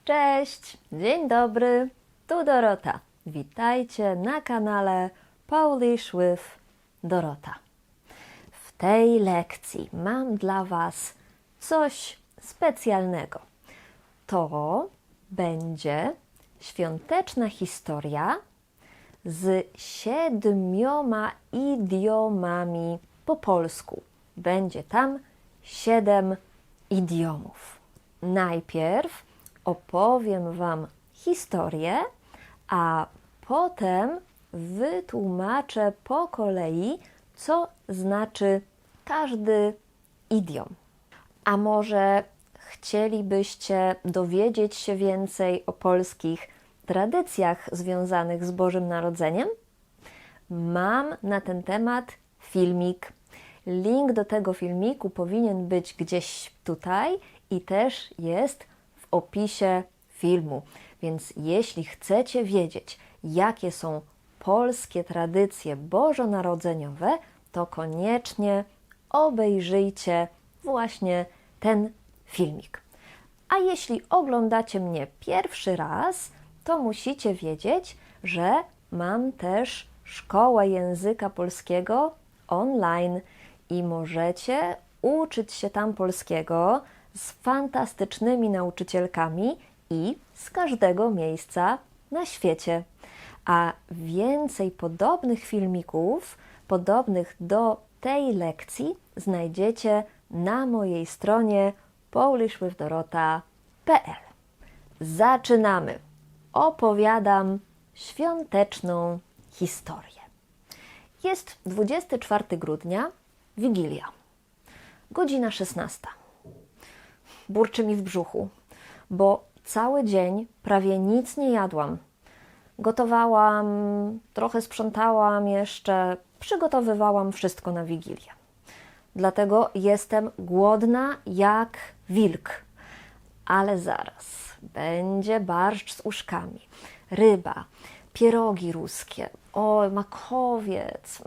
Cześć, dzień dobry, tu Dorota. Witajcie na kanale Polish with Dorota. W tej lekcji mam dla Was coś specjalnego. To będzie świąteczna historia z 7 idiomami po polsku. Będzie tam 7 idiomów. Najpierw opowiem Wam historię, a potem wytłumaczę po kolei, co znaczy każdy idiom. A może chcielibyście dowiedzieć się więcej o polskich tradycjach związanych z Bożym Narodzeniem? Mam na ten temat filmik. Link do tego filmiku powinien być gdzieś tutaj i też jest w opisie filmu. Więc jeśli chcecie wiedzieć, jakie są polskie tradycje bożonarodzeniowe, to koniecznie obejrzyjcie właśnie ten filmik. A jeśli oglądacie mnie pierwszy raz, to musicie wiedzieć, że mam też szkołę języka polskiego online i możecie uczyć się tam polskiego z fantastycznymi nauczycielkami i z każdego miejsca na świecie. A więcej podobnych filmików, podobnych do tej lekcji, znajdziecie na mojej stronie polishwithdorota.pl. Zaczynamy! Opowiadam świąteczną historię. Jest 24 grudnia, Wigilia. Godzina 16. Burczy mi w brzuchu, bo cały dzień prawie nic nie jadłam. Gotowałam, trochę sprzątałam jeszcze, przygotowywałam wszystko na Wigilię. Dlatego jestem głodna jak wilk. Ale zaraz będzie barszcz z uszkami, ryba, pierogi ruskie, makowiec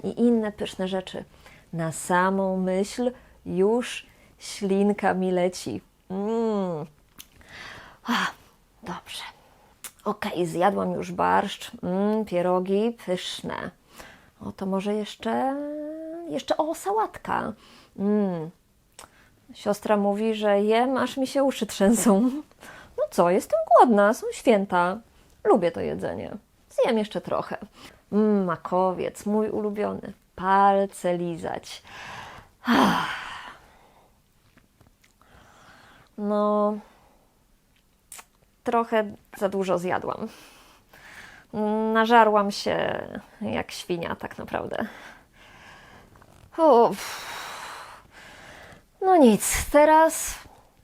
i inne pyszne rzeczy. Na samą myśl już ślinka mi leci. Dobrze. Okej, zjadłam już barszcz, pierogi pyszne. To może jeszcze sałatka. Siostra mówi, że jem, aż mi się uszy trzęsą. No co, jestem głodna, są święta. Lubię to jedzenie. Zjem jeszcze trochę. Makowiec, mój ulubiony. Palce lizać. No, trochę za dużo zjadłam. Nażarłam się jak świnia tak naprawdę. No nic, teraz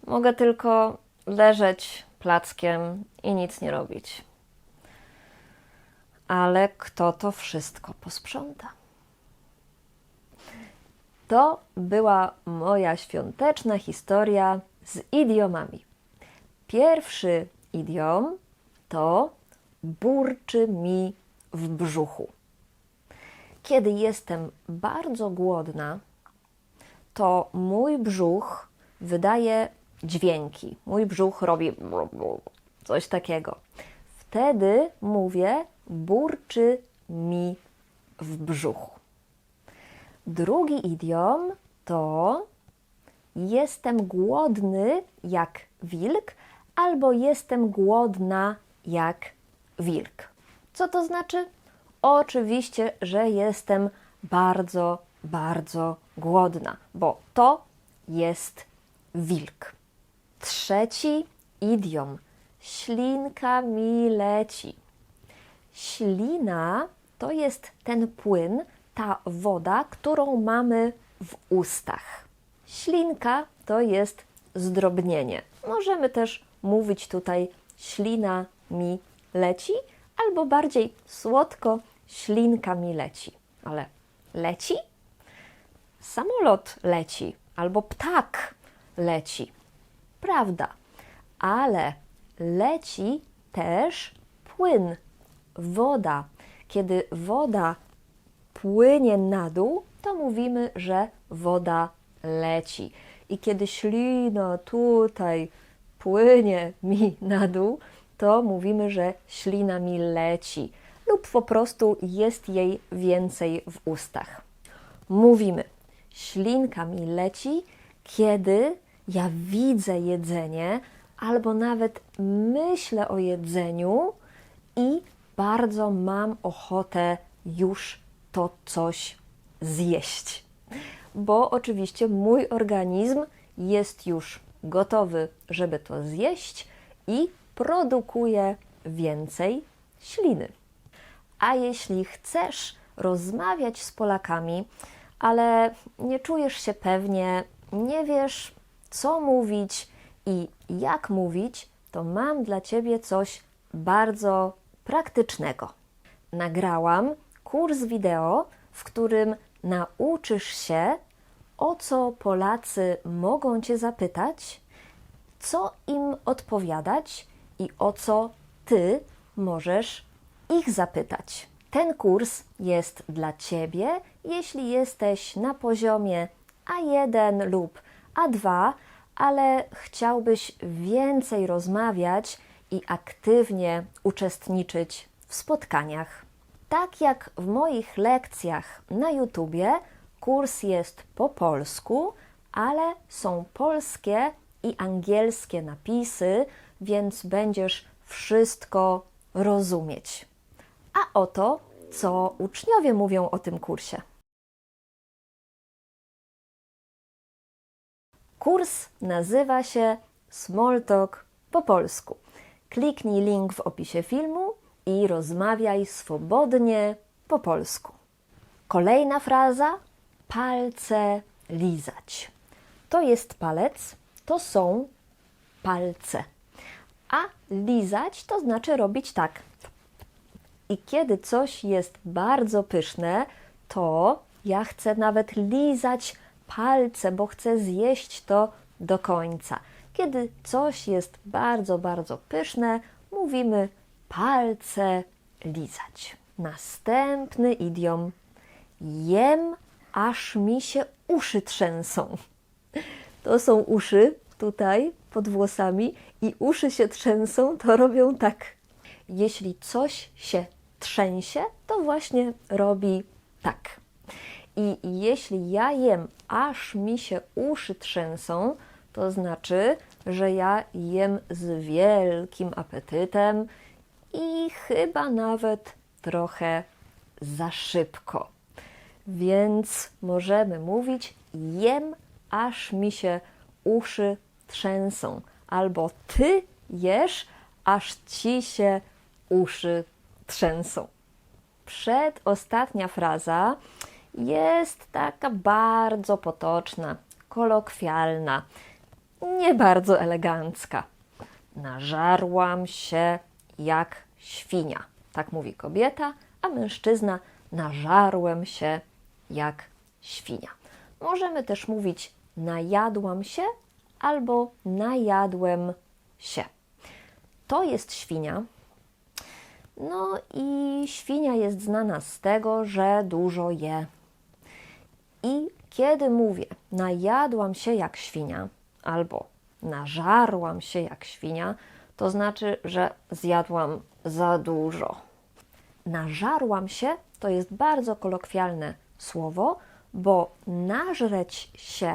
mogę tylko leżeć plackiem i nic nie robić. Ale kto to wszystko posprząta? To była moja świąteczna historia z idiomami. Pierwszy idiom to burczy mi w brzuchu. Kiedy jestem bardzo głodna, to mój brzuch wydaje dźwięki. Mój brzuch robi coś takiego. Wtedy mówię, burczy mi w brzuchu. Drugi idiom to jestem głodny jak wilk albo jestem głodna jak wilk. Co to znaczy? Oczywiście, że jestem bardzo, bardzo głodna, bo to jest wilk. Trzeci idiom. Ślinka mi leci. Ślina to jest ten płyn, ta woda, którą mamy w ustach. Ślinka to jest zdrobnienie. Możemy też mówić tutaj ślina mi leci, albo bardziej słodko ślinka mi leci. Ale leci? Samolot leci, albo ptak leci. Prawda, ale leci też płyn, woda. Kiedy woda płynie na dół, to mówimy, że woda leci. I kiedy ślina tutaj płynie mi na dół, to mówimy, że ślina mi leci lub po prostu jest jej więcej w ustach. Mówimy, ślinka mi leci, kiedy ja widzę jedzenie albo nawet myślę o jedzeniu i bardzo mam ochotę już to coś zjeść. Bo oczywiście mój organizm jest już gotowy, żeby to zjeść i produkuje więcej śliny. A jeśli chcesz rozmawiać z Polakami, ale nie czujesz się pewnie, nie wiesz, co mówić i jak mówić, to mam dla Ciebie coś bardzo praktycznego. Nagrałam kurs wideo, w którym nauczysz się, o co Polacy mogą Cię zapytać, co im odpowiadać i o co Ty możesz ich zapytać. Ten kurs jest dla Ciebie, jeśli jesteś na poziomie A1 lub A2, ale chciałbyś więcej rozmawiać i aktywnie uczestniczyć w spotkaniach. Tak jak w moich lekcjach na YouTubie, kurs jest po polsku, ale są polskie i angielskie napisy, więc będziesz wszystko rozumieć. A oto, co uczniowie mówią o tym kursie. Kurs nazywa się Smalltalk po polsku. Kliknij link w opisie filmu i rozmawiaj swobodnie po polsku. Kolejna fraza: palce lizać. To jest palec, to są palce. A lizać to znaczy robić tak. I kiedy coś jest bardzo pyszne, to ja chcę nawet lizać palce, bo chcę zjeść to do końca. Kiedy coś jest bardzo, bardzo pyszne, mówimy palce lizać. Następny idiom. Jem, aż mi się uszy trzęsą. To są uszy tutaj pod włosami i uszy się trzęsą, to robią tak. Jeśli coś się trzęsie, to właśnie robi tak. I jeśli ja jem, aż mi się uszy trzęsą, to znaczy, że ja jem z wielkim apetytem i chyba nawet trochę za szybko. Więc możemy mówić jem, aż mi się uszy trzęsą. Albo ty jesz, aż ci się uszy trzęsą. Przedostatnia fraza jest taka bardzo potoczna, kolokwialna, nie bardzo elegancka. Nażarłam się jak świnia. Tak mówi kobieta, a mężczyzna nażarłem się jak świnia. Możemy też mówić najadłam się albo najadłem się. To jest świnia. No i świnia jest znana z tego, że dużo je. I kiedy mówię najadłam się jak świnia albo nażarłam się jak świnia, to znaczy, że zjadłam za dużo. Nażarłam się to jest bardzo kolokwialne słowo, bo nażreć się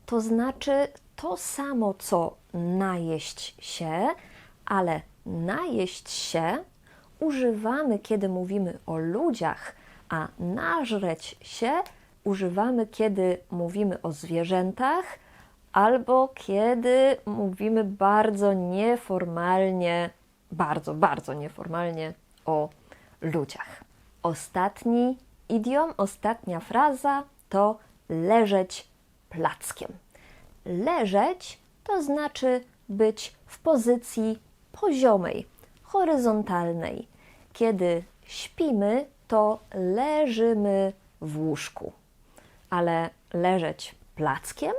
to znaczy to samo, co najeść się, ale najeść się używamy, kiedy mówimy o ludziach, a nażreć się używamy, kiedy mówimy o zwierzętach albo kiedy mówimy bardzo nieformalnie, bardzo nieformalnie o ludziach. Ostatni idiom, ostatnia fraza to leżeć plackiem. Leżeć to znaczy być w pozycji poziomej, horyzontalnej. Kiedy śpimy, to leżymy w łóżku. Ale leżeć plackiem?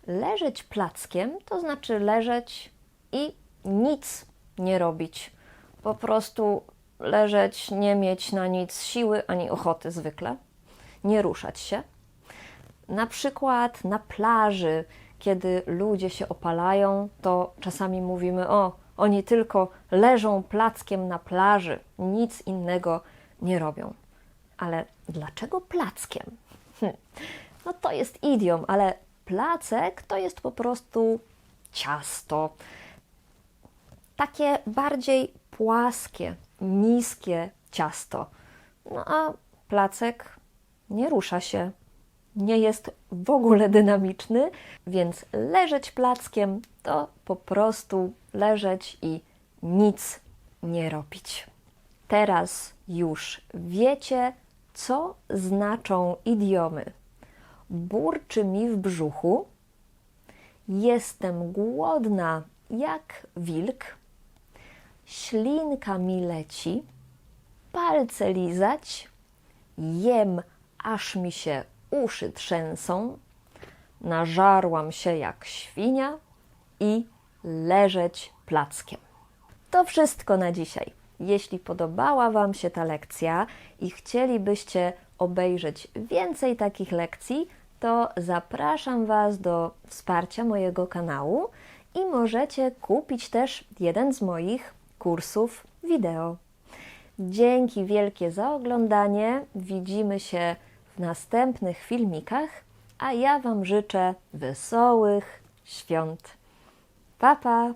Leżeć plackiem to znaczy leżeć i nic nie robić. Po prostu leżeć, nie mieć na nic siły ani ochoty zwykle, nie ruszać się. Na przykład na plaży, kiedy ludzie się opalają, to czasami mówimy: o, oni tylko leżą plackiem na plaży, nic innego nie robią. Ale dlaczego plackiem? No to jest idiom, ale placek to jest po prostu ciasto. Takie bardziej płaskie, niskie ciasto. No a placek nie rusza się, nie jest w ogóle dynamiczny, więc leżeć plackiem to po prostu leżeć i nic nie robić. Teraz już wiecie, co znaczą idiomy. Burczy mi w brzuchu, jestem głodna jak wilk, ślinka mi leci, palce lizać, jem, aż mi się uszy trzęsą, nażarłam się jak świnia i leżeć plackiem. To wszystko na dzisiaj. Jeśli podobała Wam się ta lekcja i chcielibyście obejrzeć więcej takich lekcji, to zapraszam Was do wsparcia mojego kanału i możecie kupić też jeden z moich kursów wideo. Dzięki wielkie za oglądanie. Widzimy się w następnych filmikach, a ja Wam życzę wesołych świąt. Pa, pa!